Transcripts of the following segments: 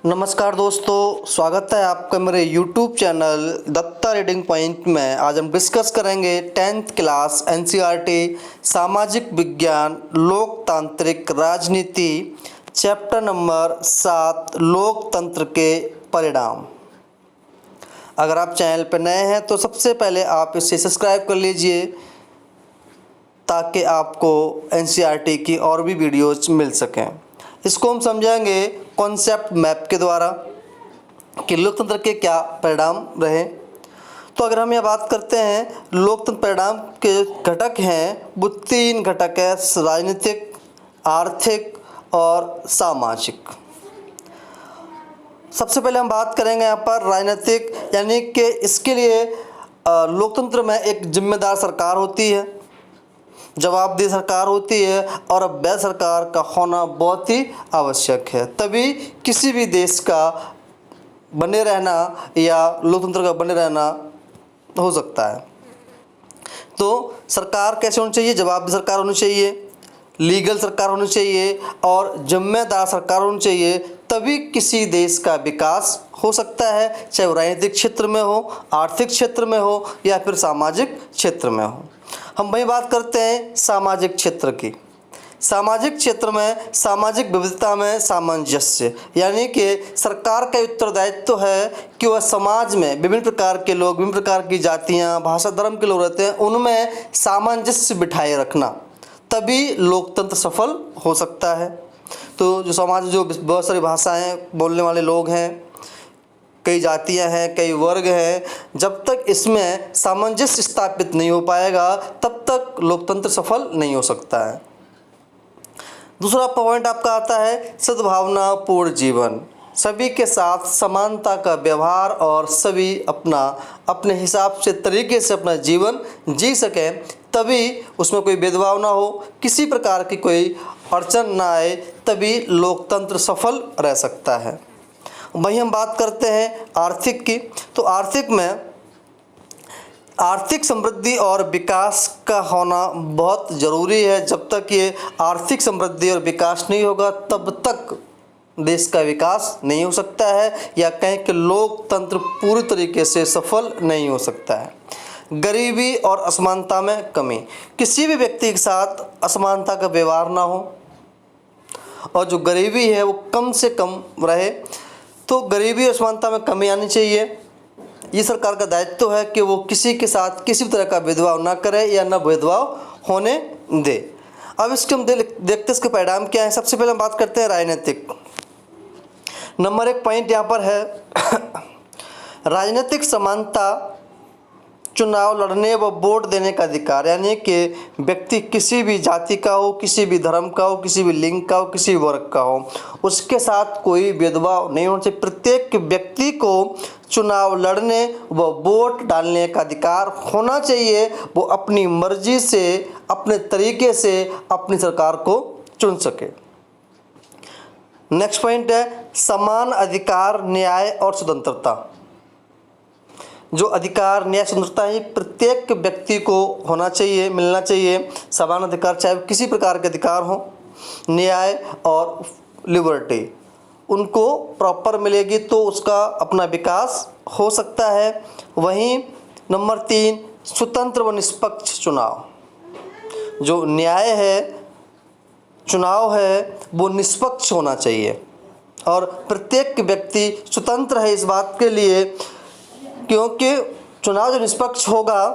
नमस्कार दोस्तों, स्वागत है आपका मेरे YouTube channel Datta reading point में। आज हम डिस्कस करेंगे 10th क्लास NCERT सामाजिक विज्ञान लोकतांत्रिक राजनीति चैप्टर नंबर 7 लोकतंत्र के परिणाम। अगर आप चैनल पर नए हैं तो सबसे पहले आप इसे सब्सक्राइब कर लीजिए ताकि आपको NCERT की और भी वीडियोज मिल सकें। इसको हम समझाएंगे कॉन्सेप्ट मैप के द्वारा कि लोकतंत्र के क्या परिणाम रहे। तो अगर हम यह बात करते हैं लोकतंत्र परिणाम के घटक हैं, वो 3 घटक है, राजनीतिक, आर्थिक और सामाजिक। सबसे पहले हम बात करेंगे यहाँ पर राजनीतिक, यानी कि इसके लिए लोकतंत्र में एक जिम्मेदार सरकार होती है, जवाबदेह सरकार होती है और वैध सरकार का होना बहुत ही आवश्यक है। तभी किसी भी देश का बने रहना या लोकतंत्र का बने रहना हो सकता है। तो सरकार कैसे होनी चाहिए? जवाबदेह सरकार होनी चाहिए, लीगल सरकार होनी चाहिए और जिम्मेदार सरकार होनी चाहिए। तभी किसी देश का विकास हो सकता है, चाहे वो राजनीतिक क्षेत्र में हो, आर्थिक क्षेत्र में हो या फिर सामाजिक क्षेत्र में हो। हम वही बात करते हैं सामाजिक क्षेत्र की। सामाजिक क्षेत्र में सामाजिक विविधता में सामंजस्य, यानी कि सरकार का उत्तरदायित्व है कि वह समाज में विभिन्न प्रकार के लोग, विभिन्न प्रकार की जातियाँ, भाषा, धर्म के लोग रहते हैं, उनमें सामंजस्य बिठाए रखना, तभी लोकतंत्र सफल हो सकता है। तो जो समाज जो बहुत सारी भाषाएं बोलने वाले लोग हैं, कई जातियां हैं, कई वर्ग हैं, जब तक इसमें सामंजस्य स्थापित नहीं हो पाएगा तब तक लोकतंत्र सफल नहीं हो सकता है। दूसरा पॉइंट आपका आता है सद्भावनापूर्ण जीवन, सभी के साथ समानता का व्यवहार और सभी अपने हिसाब से तरीके से अपना जीवन जी सकें, तभी उसमें कोई भेदभाव ना हो, किसी प्रकार की कोई अड़चन ना आए, तभी लोकतंत्र सफल रह सकता है। वहीं हम बात करते हैं आर्थिक की। तो आर्थिक में आर्थिक समृद्धि और विकास का होना बहुत ज़रूरी है। जब तक ये आर्थिक समृद्धि और विकास नहीं होगा तब तक देश का विकास नहीं हो सकता है, या कहें कि लोकतंत्र पूरी तरीके से सफल नहीं हो सकता है। गरीबी और असमानता में कमी, किसी भी व्यक्ति के साथ असमानता का व्यवहार ना हो और जो गरीबी है वो कम से कम रहे। तो गरीबी और असमानता में कमी आनी चाहिए। ये सरकार का दायित्व है कि वो किसी के साथ किसी भी तरह का भेदभाव ना करे या न भेदभाव होने दे। अब इसके हम देखते इसके परिणाम क्या है। सबसे पहले हम बात करते हैं राजनीतिक। नंबर 1 पॉइंट यहाँ पर है राजनीतिक समानता, चुनाव लड़ने व वोट देने का अधिकार, यानी कि व्यक्ति किसी भी जाति का हो, किसी भी धर्म का हो, किसी भी लिंग का हो, किसी वर्ग का हो, उसके साथ कोई भेदभाव नहीं होना चाहिए। प्रत्येक व्यक्ति को चुनाव लड़ने व वोट डालने का अधिकार होना चाहिए। वो अपनी मर्जी से, अपने तरीके से अपनी सरकार को चुन सके। नेक्स्ट पॉइंट है समान अधिकार, न्याय और स्वतंत्रता। जो अधिकार, न्याय, स्वतंत्रता ही प्रत्येक व्यक्ति को होना चाहिए, मिलना चाहिए। समान अधिकार, चाहे किसी प्रकार के अधिकार हो, न्याय और लिबर्टी उनको प्रॉपर मिलेगी तो उसका अपना विकास हो सकता है। वहीं नंबर 3 स्वतंत्र व निष्पक्ष चुनाव। जो न्याय है, चुनाव है, वो निष्पक्ष होना चाहिए और प्रत्येक व्यक्ति स्वतंत्र है इस बात के लिए, क्योंकि चुनाव जो निष्पक्ष होगा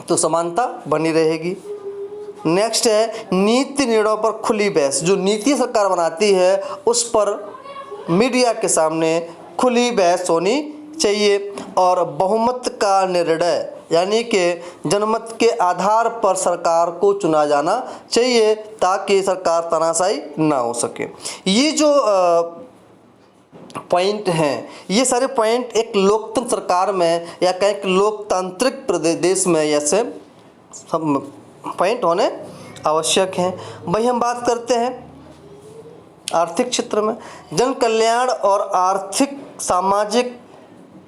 तो समानता बनी रहेगी। नेक्स्ट है नीति निर्णयों पर खुली बहस। जो नीति सरकार बनाती है उस पर मीडिया के सामने खुली बहस होनी चाहिए और बहुमत का निर्णय, यानी कि जनमत के आधार पर सरकार को चुना जाना चाहिए ताकि सरकार तानाशाही ना हो सके। ये जो पॉइंट हैं, ये सारे पॉइंट एक लोकतंत्र सरकार में या कहीं लोकतांत्रिक प्रदेश में ऐसे सब पॉइंट होने आवश्यक हैं। वही हम बात करते हैं आर्थिक क्षेत्र में जन कल्याण और आर्थिक सामाजिक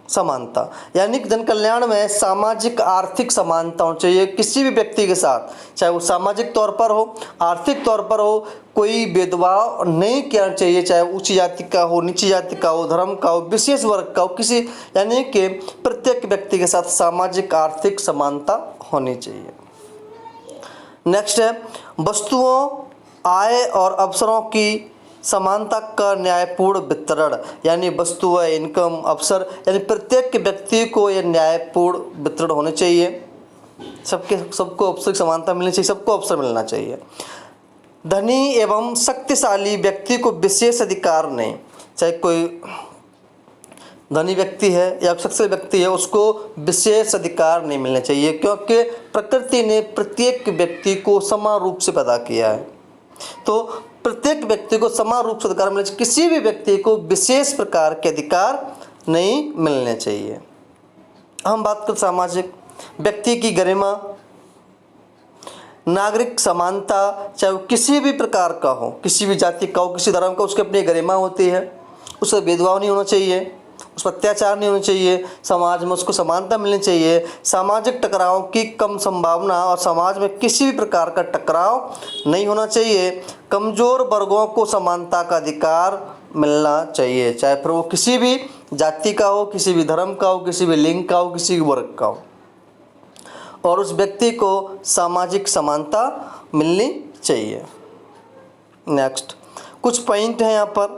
समानता, यानी कि जन कल्याण में सामाजिक आर्थिक समानता होनी चाहिए किसी भी व्यक्ति के साथ, चाहे वो सामाजिक तौर पर हो, आर्थिक तौर पर हो, कोई भेदभाव नहीं किया चाहिए, चाहे ऊंची जाति का हो, नीची जाति का हो, धर्म का हो, विशेष वर्ग का हो, किसी, यानी कि प्रत्येक व्यक्ति के साथ सामाजिक आर्थिक समानता होनी चाहिए। नेक्स्ट है वस्तुओं, आय और अवसरों की समानता का न्यायपूर्ण वितरण, यानी वस्तु व इनकम, अवसर, यानी प्रत्येक व्यक्ति को यह न्यायपूर्ण वितरण होने चाहिए, सबको अवसर की समानता मिलनी चाहिए, सबको अवसर मिलना चाहिए। धनी एवं शक्तिशाली व्यक्ति को विशेष अधिकार नहीं, चाहे कोई धनी व्यक्ति है या शक्तिशाली व्यक्ति है, उसको विशेष अधिकार नहीं मिलने चाहिए, क्योंकि प्रकृति ने प्रत्येक व्यक्ति को समान रूप से पैदा किया है। तो प्रत्येक व्यक्ति को समान रूप से अधिकार मिलने चाहिए, किसी भी व्यक्ति को विशेष प्रकार के अधिकार नहीं मिलने चाहिए। हम बात करें सामाजिक, व्यक्ति की गरिमा, नागरिक समानता, चाहे वो किसी भी प्रकार का हो, किसी भी जाति का हो, किसी धर्म का, उसकी अपनी गरिमा होती है, उसका भेदभाव नहीं होना चाहिए, उस पर अत्याचार नहीं होना चाहिए, समाज में उसको समानता मिलनी चाहिए, सामाजिक टकराव की कम संभावना और समाज में किसी भी प्रकार का टकराव नहीं होना चाहिए, कमज़ोर वर्गों को समानता का अधिकार मिलना चाहिए, चाहे फिर वो किसी भी जाति का हो, किसी भी धर्म का हो, किसी भी लिंग का हो, किसी भी वर्ग का हो, और उस व्यक्ति को सामाजिक समानता मिलनी चाहिए। नेक्स्ट कुछ पॉइंट हैं यहाँ पर।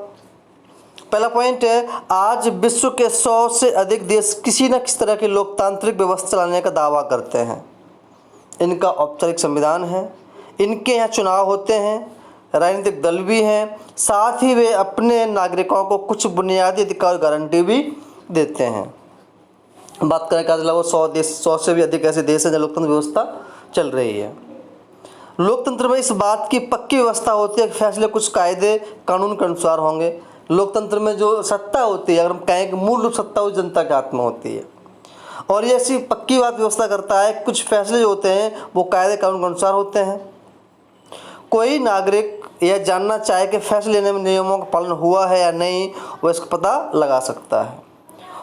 पहला पॉइंट है, आज विश्व के 100 से अधिक देश किसी न किसी तरह की लोकतांत्रिक व्यवस्था चलाने का दावा करते हैं। इनका औपचारिक संविधान है, इनके यहाँ चुनाव होते हैं, राजनीतिक दल भी हैं, साथ ही वे अपने नागरिकों को कुछ बुनियादी अधिकार गारंटी भी देते हैं। बात करें का मतलब 100 से भी अधिक ऐसे देश हैं जहाँ लोकतंत्र व्यवस्था चल रही है। लोकतंत्र में इस बात की पक्की व्यवस्था होती है कि फैसले कुछ कायदे कानून के अनुसार होंगे। लोकतंत्र में जो सत्ता होती है, अगर हम कहें कि मूल रूप सत्ता वो जनता के हाथ में होती है, और ये ऐसी पक्की बात व्यवस्था करता है, कुछ फैसले जो होते हैं वो कायदे कानून के अनुसार होते हैं। कोई नागरिक यह जानना चाहे कि फैसले लेने में नियमों का पालन हुआ है या नहीं, वो इसका पता लगा सकता है।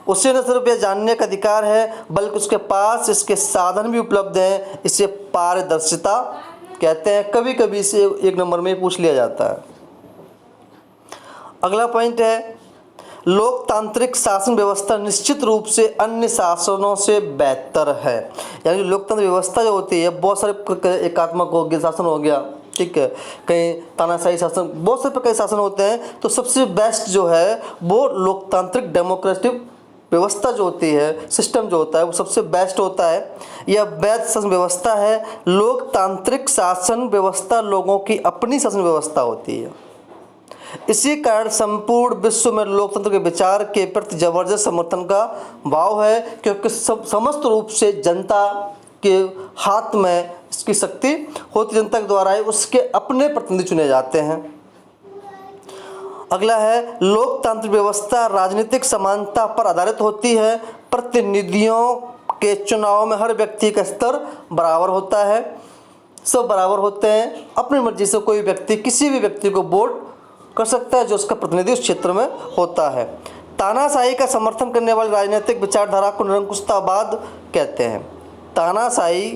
उसे न सिर्फ यह जानने का अधिकार है, बल्कि उसके पास इसके साधन भी उपलब्ध हैं। इसे पारदर्शिता कहते हैं। कभी कभी इसे एक नंबर में पूछ लिया जाता है। अगला पॉइंट है, लोकतांत्रिक शासन व्यवस्था निश्चित रूप से अन्य शासनों से बेहतर है। यानी लोकतंत्र व्यवस्था जो होती है, बहुत सारे एकात्मक हो गया, शासन हो गया, ठीक है, कहीं तानाशाही शासन, बहुत सारे प्रकार के शासन होते हैं, तो सबसे बेस्ट जो है वो लोकतांत्रिक डेमोक्रेटिक व्यवस्था जो होती है, सिस्टम जो होता है, वो सबसे बेस्ट होता है। यह वैध शासन व्यवस्था है। लोकतांत्रिक शासन व्यवस्था लोगों की अपनी शासन व्यवस्था होती है। इसी कारण संपूर्ण विश्व में लोकतंत्र के विचार के प्रति जबरदस्त समर्थन का भाव है, क्योंकि समस्त रूप से जनता के हाथ में इसकी शक्ति होती, जनता के द्वारा ही उसके अपने प्रतिनिधि चुने जाते हैं। अगला है, लोकतांत्रिक व्यवस्था राजनीतिक समानता पर आधारित होती है। प्रतिनिधियों के चुनाव में हर व्यक्ति का स्तर बराबर होता है, सब बराबर होते हैं। अपनी मर्जी से कोई व्यक्ति किसी भी व्यक्ति को वोट कर सकता है जो उसका प्रतिनिधि उस क्षेत्र में होता है। तानाशाही का समर्थन करने वाली राजनीतिक विचारधारा को निरंकुशतावाद कहते हैं। तानाशाही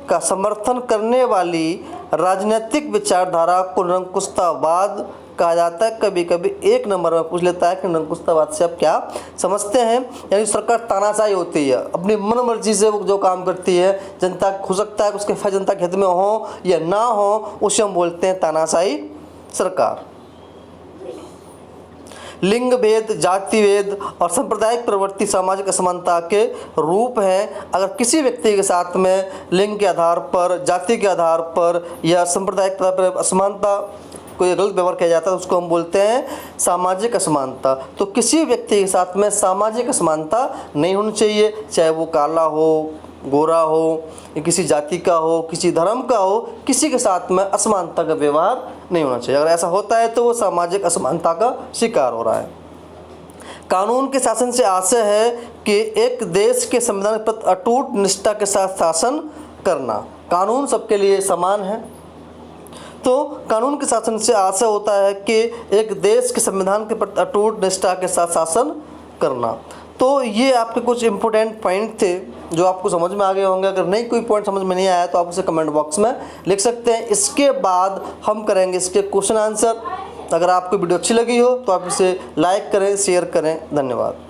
का समर्थन करने वाली राजनीतिक विचारधारा को निरंकुशतावाद कहा जाता है। कभी कभी एक नंबर में पूछ लेता है कि निरंकुशतावाद से आप क्या समझते हैं। यानी सरकार तानाशाही होती है, अपनी मन मर्जी से वो जो काम करती है, जनता हो सकता है उसके फैसले जनता के हित में हो या ना हो, उसे हम बोलते हैं तानाशाही सरकार। लिंग भेद, जाति भेद और सांप्रदायिक प्रवृत्ति सामाजिक असमानता के रूप हैं। अगर किसी व्यक्ति के साथ में लिंग के आधार पर, जाति के आधार पर या सांप्रदायिक असमानता कोई गलत व्यवहार किया जाता है, तो उसको हम बोलते हैं सामाजिक असमानता। तो किसी व्यक्ति के साथ में सामाजिक असमानता नहीं होनी चाहिए, चाहे वो काला हो, गोरा हो, या किसी जाति का हो, किसी धर्म का हो, किसी के साथ में असमानता का व्यवहार नहीं होना चाहिए। अगर ऐसा होता है तो वो सामाजिक असमानता का शिकार हो रहा है। कानून के शासन से आशय है कि एक देश के संविधान के प्रति अटूट निष्ठा के साथ शासन करना। कानून सबके लिए समान है, तो कानून के शासन से आशय होता है कि एक देश के संविधान के प्रति अटूट निष्ठा के साथ शासन करना। तो ये आपके कुछ इंपॉर्टेंट पॉइंट थे जो आपको समझ में आ गए होंगे। अगर नहीं कोई पॉइंट समझ में नहीं आया तो आप उसे कमेंट बॉक्स में लिख सकते हैं। इसके बाद हम करेंगे इसके क्वेश्चन आंसर। अगर आपको वीडियो अच्छी लगी हो तो आप इसे लाइक करें, शेयर करें। धन्यवाद।